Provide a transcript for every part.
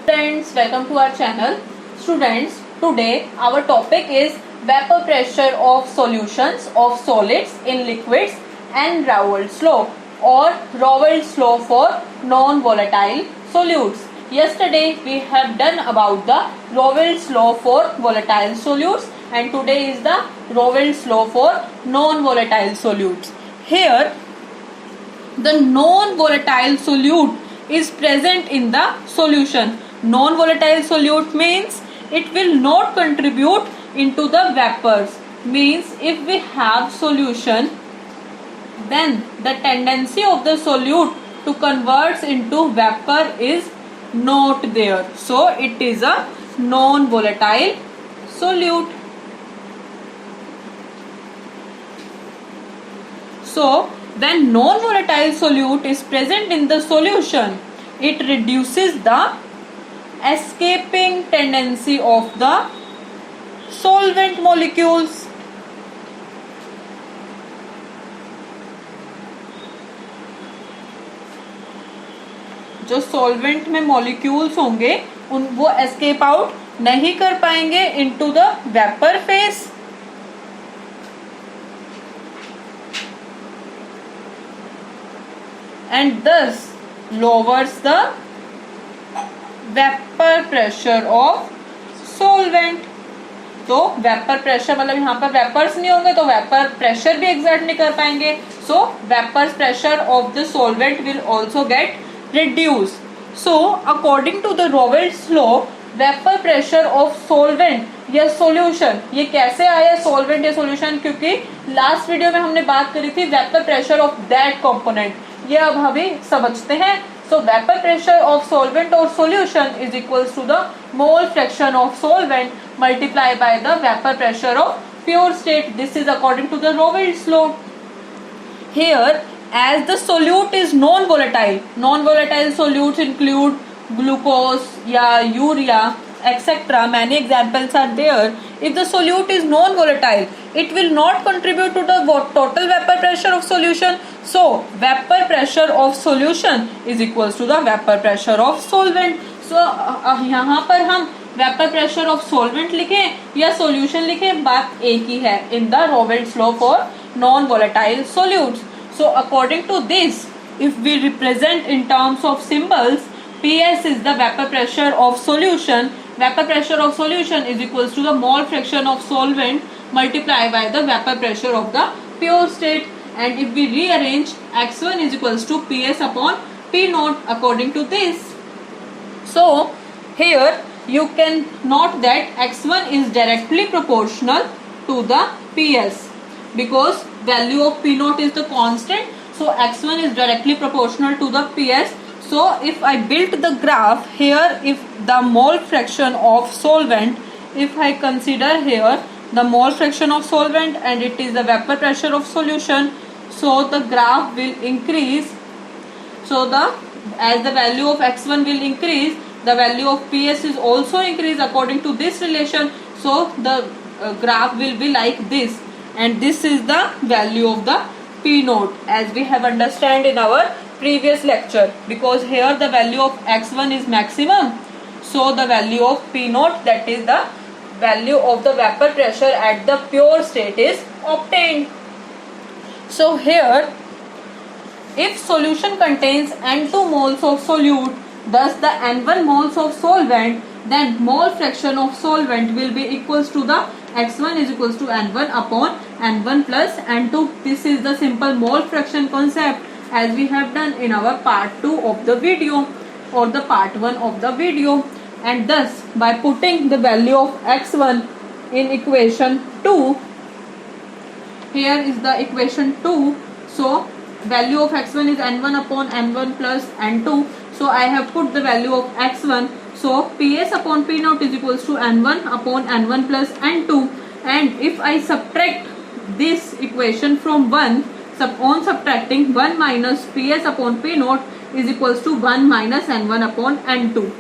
Friends, welcome to our channel. Students, today our topic is vapor pressure of solutions of solids in liquids and Raoult's law or Raoult's law for non-volatile solutes. Yesterday we have done about the Raoult's law for volatile solutes and today is the Raoult's law for non-volatile solutes. Here the non-volatile solute is present in the solution. Non-volatile solute means it will not contribute into the vapors. Means if we have solution, then the tendency of the solute to convert into vapor is not there. So it is a non-volatile solute. So when non-volatile solute is present in the solution, it reduces the escaping tendency of the solvent molecules. जो solvent में molecules होंगे वो escape out नहीं कर पाएंगे into the vapour phase. And thus lowers the vapor pressure of solvent. तो vapour pressure मतलब यहाँ पर वेपर्स नहीं होंगे तो वेपर प्रेशर भी एग्जर्ट नहीं कर पाएंगे. So vapour pressure of the solvent will also get reduce. So according to the Roberts law vapour pressure of solvent या सॉल्यूशन, ये कैसे आया सॉल्वेंट या सॉल्यूशन, क्योंकि लास्ट वीडियो में हमने बात करी थी vapour pressure of that component. ये अब हमें समझते हैं. So vapour pressure of solvent और solution is equals to the mole fraction of solvent multiply by the vapour pressure of pure state. This is according to the Roberts law. Here as the solute is non-volatile solutes include glucose या urea etc. Many examples are there. If the solute is non-volatile, it will not contribute to the total vapor pressure of solution. So vapor pressure of solution is equals to the vapor pressure of solvent. So यहाँ पर हम vapor pressure of solvent लिखें या solution लिखें, बात एक ही है in the Raoult's law for non-volatile solutes. So according to this, if we represent in terms of symbols, PS is the vapor pressure of solution. Vapor pressure of solution is equals to the mole fraction of solvent multiplied by the vapor pressure of the pure state. And if we rearrange, X1 is equals to PS upon P naught according to this. So here you can note that X1 is directly proportional to the PS because value of P naught is the constant. So X1 is directly proportional to the PS. So if I build the graph here, if the mole fraction of solvent, if I consider here the mole fraction of solvent and it is the vapor pressure of solution, so the graph will increase. So as the value of X1 will increase, the value of PS is also increase according to this relation. So the graph will be like this, and this is the value of the P naught as we have understand in our previous lecture, because here the value of X1 is maximum. So the value of P naught, that is the value of the vapor pressure at the pure state, is obtained. So here if solution contains N2 moles of solute, thus the N1 moles of solvent, then mole fraction of solvent will be equals to the X1 is equals to N1 upon N1 plus N2. This is the simple mole fraction concept as we have done in our part 2 of the video or the part 1 of the video. And thus by putting the value of X1 in equation 2, here is the equation 2. So value of X1 is N1 upon N1 plus N2. So I have put the value of X1. So PS upon P naught is equals to N1 upon N1 plus N2. And if I subtract this equation from 1, on subtracting 1 minus PS upon P naught is equals to 1 minus N1 upon N2.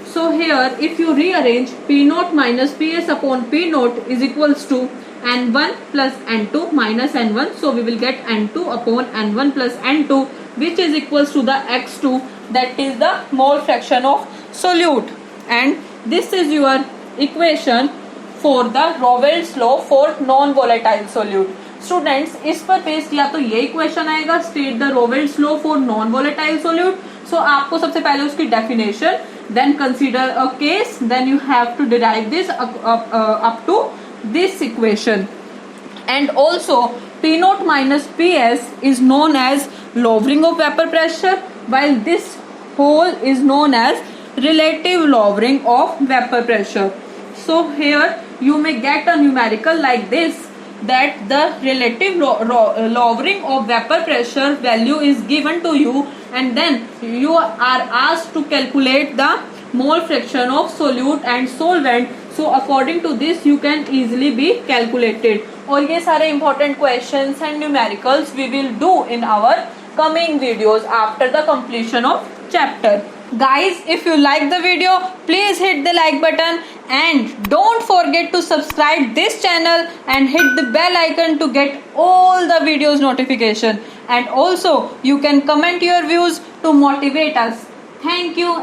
So here if you rearrange, P naught minus PS upon P naught is equals to N1 plus N2 minus N1. So we will get N2 upon N1 plus N2, which is equals to the X2 that is the mole fraction of solute. And this is your equation for the Ravel's law for non-volatile solute. Students इस पर base किया तो ये equation आएगा, state the Ravel's law for non-volatile solute. So आपको सबसे पहले उसकी definition, then consider a case, then you have to derive this up to this equation. And also P naught minus PS is known as lowering of vapor pressure, while this whole is known as relative lowering of vapor pressure. So here you may get a numerical like this, that the relative lowering of vapor pressure value is given to you, and then you are asked to calculate the mole fraction of solute and solvent. So according to this you can easily be calculated. और ये सारे important questions and numericals we will do in our coming videos after the completion of chapter. Guys, if you like the video, please hit the like button and don't forget to subscribe this channel and hit the bell icon to get all the videos notification. And also you can comment your views to motivate us. Thank you.